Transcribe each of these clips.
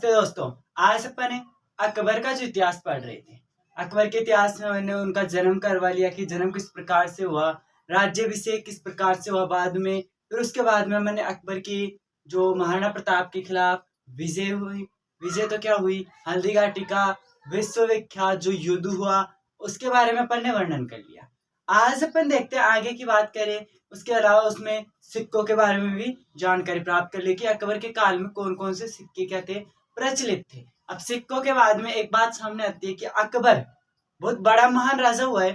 नमस्ते दोस्तों। आज अपन अकबर का जो इतिहास पढ़ रहे थे। अकबर के इतिहास में मैंने उनका जन्म करवा लिया कि जन्म किस प्रकार से हुआ, राज्याभिषेक किस प्रकार से हुआ बाद में, फिर उसके बाद में मैंने अकबर की जो महाराणा प्रताप के खिलाफ विजय हुई। विजय तो क्या हुई, हल्दी घाटी का विश्वविख्यात जो युद्ध हुआ उसके बारे में अपन ने वर्णन कर लिया। आज अपन देखते हैं आगे की बात करें, उसके अलावा उसमें सिक्कों के बारे में भी जानकारी प्राप्त कर ली कि अकबर के काल में कौन कौन से सिक्के क्या थे, प्रचलित थे। अब सिक्कों के बाद में एक बात सामने आती है कि अकबर बहुत बड़ा महान राजा हुआ है,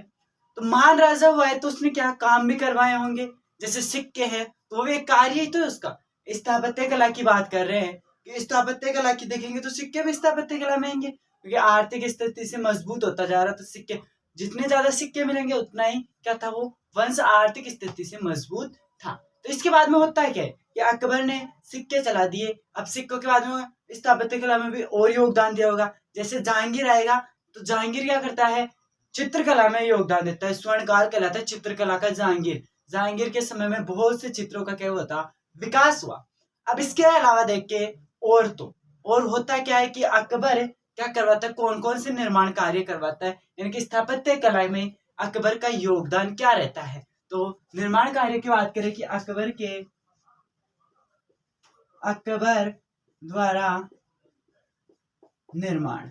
तो महान राजा हुआ है तो उसने क्या काम भी करवाए होंगे। जैसे सिक्के हैं तो वो एक कार्य ही तो है उसका। स्थापत्य कला की बात कर रहे हैं कि स्थापत्य कला की देखेंगे तो सिक्के भी स्थापत्य कला में आएंगे, क्योंकि आर्थिक स्थिति से मजबूत होता जा रहा तो सिक्के जितने ज्यादा सिक्के मिलेंगे उतना ही क्या था, वो वंश आर्थिक स्थिति से मजबूत था। तो इसके बाद में होता है क्या है कि अकबर ने सिक्के चला दिए। अब सिक्कों के बाद में स्थापत्य कला में भी और योगदान दिया होगा। जैसे जहांगीर आएगा तो जहांगीर क्या करता है, चित्रकला में योगदान देता है। स्वर्णकाल कहलाता है चित्रकला का जहांगीर। जहांगीर के समय में बहुत से चित्रों का क्या हुआ था, विकास हुआ। अब इसके अलावा देख के और होता क्या है कि अकबर क्या करवाता है, कौन कौन से निर्माण कार्य करवाता है, यानी कि स्थापत्य कला में अकबर का योगदान क्या रहता है। तो निर्माण कार्य की बात करें कि अकबर द्वारा निर्माण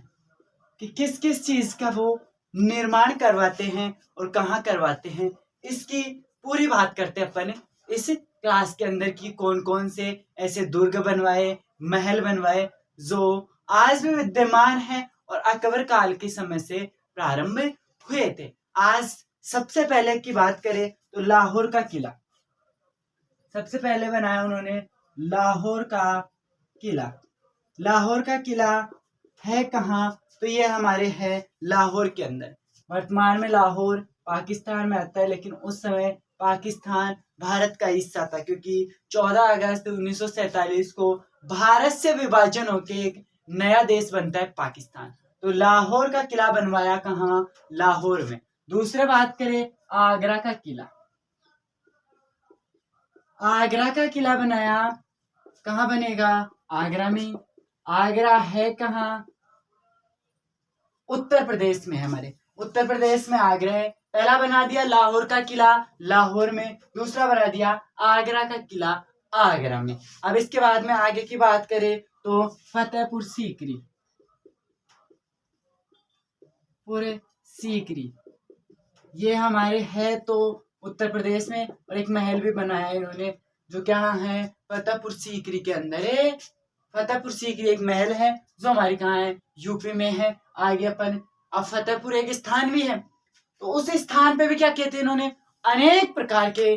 कि किस किस चीज का वो निर्माण करवाते हैं और कहाँ करवाते हैं, इसकी पूरी बात करते हैं अपन इस क्लास के अंदर की कौन कौन से ऐसे दुर्ग बनवाए, महल बनवाए जो आज भी विद्यमान है और अकबर काल के समय से प्रारंभ हुए थे। आज सबसे पहले की बात करें तो लाहौर का किला सबसे पहले बनाया उन्होंने। लाहौर का किला, लाहौर का किला है कहाँ, तो ये हमारे है लाहौर के अंदर। वर्तमान में लाहौर पाकिस्तान में आता है, लेकिन उस समय पाकिस्तान भारत का हिस्सा था, क्योंकि 14 अगस्त 1947 को भारत से विभाजन होकर एक नया देश बनता है पाकिस्तान। तो लाहौर का किला बनवाया कहाँ, लाहौर में। दूसरे बात करें आगरा का किला। आगरा का किला बनाया कहाँ बनेगा, आगरा में। आगरा है कहाँ, उत्तर प्रदेश में है। हमारे उत्तर प्रदेश में आगरा है। पहला बना दिया लाहौर का किला लाहौर में, दूसरा बना दिया आगरा का किला आगरा में। अब इसके बाद में आगे की बात करें तो फतेहपुर सीकरी, पूरे सीकरी ये हमारे है तो उत्तर प्रदेश में, और एक महल भी बनाया है इन्होंने जो क्या है, फतेहपुर सीकरी के अंदर है। फतेहपुर सीकरी एक महल है जो हमारे कहाँ है, यूपी में है। आगे अपन अब फतेहपुर एक स्थान भी है, तो उस स्थान पे भी क्या कहते हैं, इन्होंने अनेक प्रकार के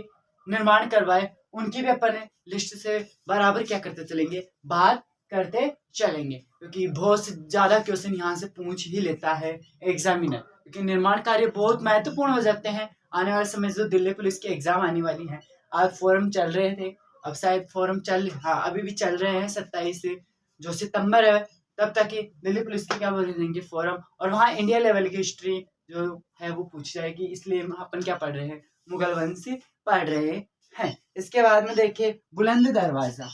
निर्माण करवाए। उनकी भी अपन लिस्ट से बराबर क्या करते चलेंगे, बात करते चलेंगे, क्योंकि बहुत से ज्यादा क्वेश्चन यहाँ से पूछ ही लेता है एग्जामिनर, क्योंकि निर्माण कार्य बहुत महत्वपूर्ण हो जाते हैं आने वाले समय। जो दिल्ली पुलिस की एग्जाम आने वाली है, आज फॉर्म चल रहे थे, अब शायद फॉर्म अभी भी चल रहे हैं। 27 से जो सितंबर है तब तक ही दिल्ली पुलिस की क्या बोल देंगे फॉर्म, और वहाँ इंडिया लेवल की हिस्ट्री जो है वो पूछ जाएगी। इसलिए अपन क्या पढ़ रहे हैं, मुगल वंश पढ़ रहे हैं। इसके बाद में देखिए बुलंद दरवाजा।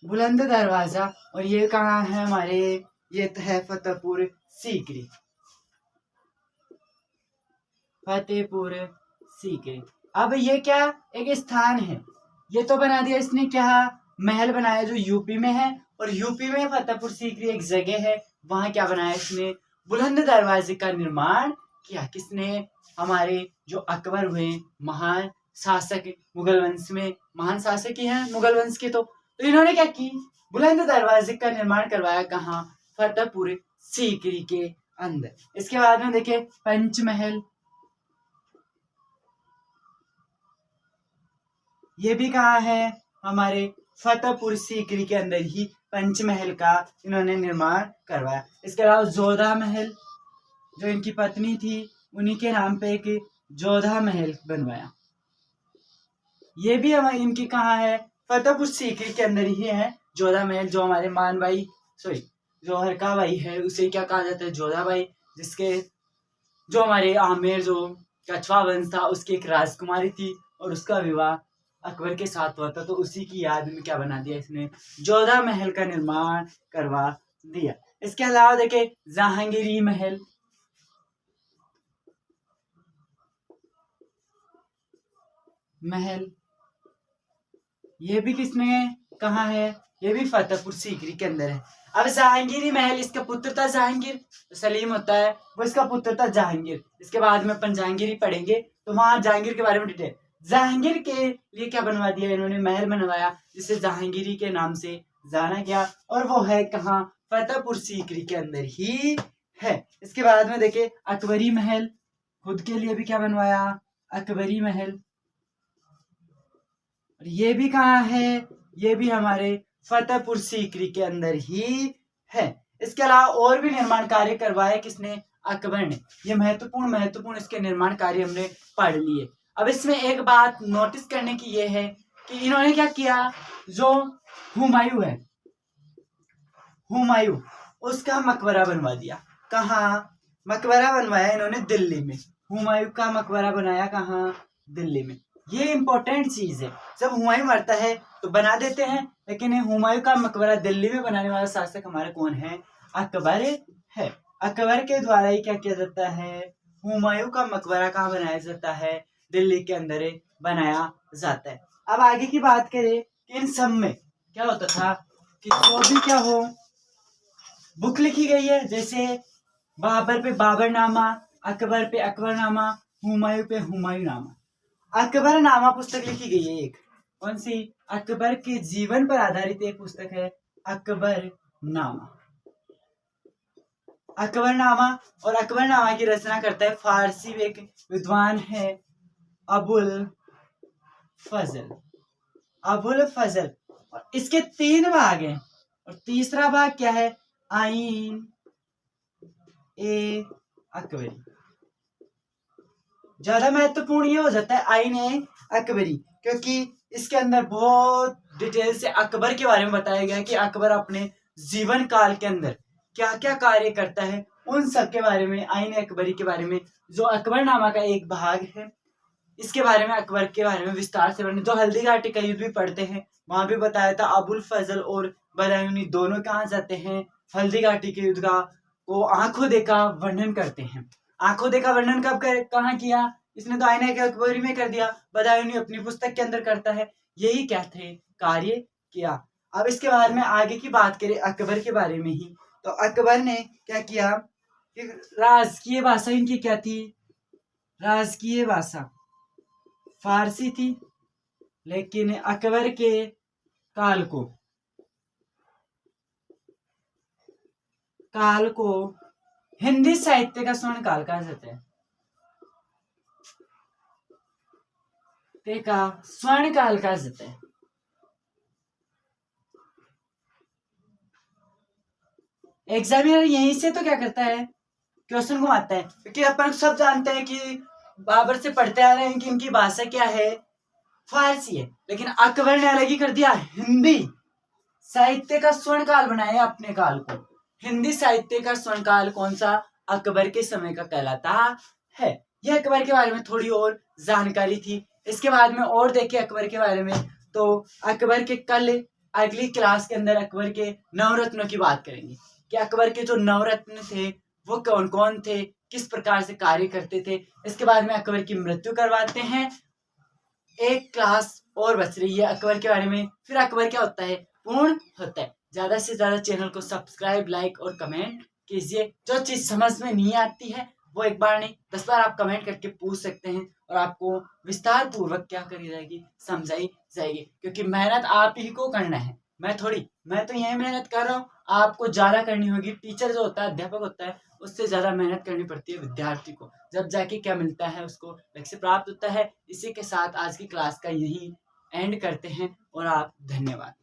बुलंद दरवाजा, और ये कहाँ है हमारे, ये है फतेहपुर सीकरी। फतेहपुर सीकरी। अब ये क्या एक स्थान है, ये तो बना दिया इसने क्या, महल बनाया जो यूपी में है, और यूपी में फतेहपुर सीकरी एक जगह है, वहां क्या बनाया इसने, बुलंद दरवाजे का निर्माण किया। किसने, हमारे जो अकबर हुए महान शासक, मुगल वंश में महान शासक ही हैं मुगल वंश के। तो इन्होंने क्या की, बुलंद दरवाजे का निर्माण करवाया कहाँ, फतेहपुर सीकरी के अंदर। इसके बाद में देखिए पंचमहल, ये भी कहाँ है, हमारे फतेहपुर सीकरी के अंदर ही पंचमहल का इन्होंने निर्माण करवाया। इसके अलावा जोधा महल, जो इनकी पत्नी थी उन्हीं के नाम पे एक जोधा महल बनवाया। ये भी हमारे इनकी कहाँ है, फतेहपुर सीकरी के अंदर ही है जोधा महल। जो हमारे जो हरका भाई है उसे क्या कहा जाता है, जोधा भाई, जिसके जो हमारे आमेर जो कछवा वंश था उसकी एक राजकुमारी थी और उसका विवाह अकबर के साथ हुआ था, तो उसी की याद में क्या बना दिया इसने, जोधा महल का निर्माण करवा दिया। इसके अलावा देखिए जहांगीरी महल, ये भी किसमें है, कहाँ है, ये भी फतेहपुर सीकरी के अंदर है। अब जहांगीरी महल, इसका पुत्र था जहांगीर, सलीम होता है वो इसका पुत्र था जहांगीर। इसके बाद में अपन जहांगीर ही पढ़ेंगे, तो वहां जहांगीर के बारे में डिटेल। जहांगीर के लिए क्या बनवा दिया इन्होंने, महल बनवाया जिसे जहांगीरी के नाम से जाना गया, और वो है कहाँ, फतेहपुर सीकरी के अंदर ही है। इसके बाद में देखे अकबरी महल, खुद के लिए भी क्या बनवाया, अकबरी महल, और ये भी कहाँ है, ये भी हमारे फतेहपुर सीकरी के अंदर ही है। इसके अलावा और भी निर्माण कार्य करवाए किसने, अकबर ने। ये महत्वपूर्ण इसके निर्माण कार्य हमने पढ़ लिए। अब इसमें एक बात नोटिस करने की ये है कि इन्होंने क्या किया, जो हुमायूं है, हुमायूं उसका मकबरा बनवा दिया। कहाँ, मकबरा बनवाया इन्होंने दिल्ली में। हुमायूं का मकबरा बनाया कहाँ, दिल्ली में। ये इंपॉर्टेंट चीज है, जब हुमायूं मरता है तो बना देते हैं, लेकिन हुमायूं का मकबरा दिल्ली में बनाने वाला शासक हमारा कौन है, अकबर है। अकबर के द्वारा ही क्या किया जाता है, हुमायूं का मकबरा कहाँ बनाया जाता है, दिल्ली के अंदर बनाया जाता है। अब आगे की बात करें कि इन सब में क्या होता था कि जो भी क्या हो, बुक लिखी गई है, जैसे बाबर पे बाबरनामा, अकबर पे अकबरनामा, हुमायूं पे हुमायूंनामा। अकबरनामा पुस्तक लिखी गई है एक, कौन सी, अकबर के जीवन पर आधारित एक पुस्तक है अकबरनामा। अकबरनामा, और अकबरनामा की रचना करता है फारसी एक विद्वान है अबुल फजल। और इसके 3 भाग हैं, और तीसरा भाग क्या है, आइन ए अकबरी। ज्यादा महत्वपूर्ण ये हो जाता है आइन ए अकबरी, क्योंकि इसके अंदर बहुत डिटेल से अकबर के बारे में बताया गया है कि अकबर अपने जीवन काल के अंदर क्या क्या कार्य करता है, उन सब के बारे में, आइन ए अकबरी के बारे में, जो अकबरनामा का एक भाग है, इसके बारे में, अकबर के बारे में विस्तार से वर्णन। जो हल्दी घाटी का युद्ध भी पढ़ते हैं वहां भी बताया था, अबुल फजल और बदायूनी दोनों कहाँ जाते हैं, हल्दी घाटी के युद्ध का वो आंखों देखा वर्णन करते हैं। आंखों देखा वर्णन कहाँ किया, इसने तो आईने के अकबरी में कर दिया, बदायूनी अपनी पुस्तक के अंदर करता है, यही क्या थे, कार्य किया। अब इसके बाद में आगे की बात करें अकबर के बारे में ही, तो अकबर ने क्या किया कि राजकीय भाषा इनकी क्या थी, राजकीय भाषा फारसी थी, लेकिन अकबर के काल को हिंदी साहित्य का स्वर्ण काल कहा जाता है, का स्वर्ण काल कहा जाता है। एग्जामिनर यहीं से तो क्या करता है, क्वेश्चन घुमाता है, क्योंकि अपन सब जानते हैं कि बाबर से पढ़ते आ रहे हैं कि इनकी भाषा क्या है, फारसी है, लेकिन अकबर ने अलग ही कर दिया, हिंदी साहित्य का स्वर्ण काल बनाया अपने काल को। हिंदी साहित्य का स्वर्ण काल कौन सा, अकबर के समय का कहलाता है। यह अकबर के बारे में थोड़ी और जानकारी थी। इसके बाद में और देखें अकबर के बारे में, तो अकबर के कल अगली क्लास के अंदर अकबर के नवरत्नों की बात करेंगे कि अकबर के जो नवरत्न थे वो कौन कौन थे, किस प्रकार से कार्य करते थे। इसके बाद में अकबर की मृत्यु करवाते हैं। एक क्लास और बच रही है अकबर के बारे में, फिर अकबर क्या होता है, पूर्ण होता है। ज्यादा से ज्यादा चैनल को सब्सक्राइब, लाइक और कमेंट कीजिए। जो चीज समझ में नहीं आती है वो एक बार नहीं 10 बार आप कमेंट करके पूछ सकते हैं, और आपको विस्तार पूर्वक क्या करी जाएगी, समझाई जाएगी, क्योंकि मेहनत आप ही को करना है, मैं तो यही मेहनत कर रहा हूँ, आपको ज्यादा करनी होगी। टीचर जो होता है, अध्यापक होता है, उससे ज्यादा मेहनत करनी पड़ती है विद्यार्थी को, जब जाके क्या मिलता है, उसको लक्ष्य प्राप्त होता है। इसी के साथ आज की क्लास का यही एंड करते हैं, और आप धन्यवाद।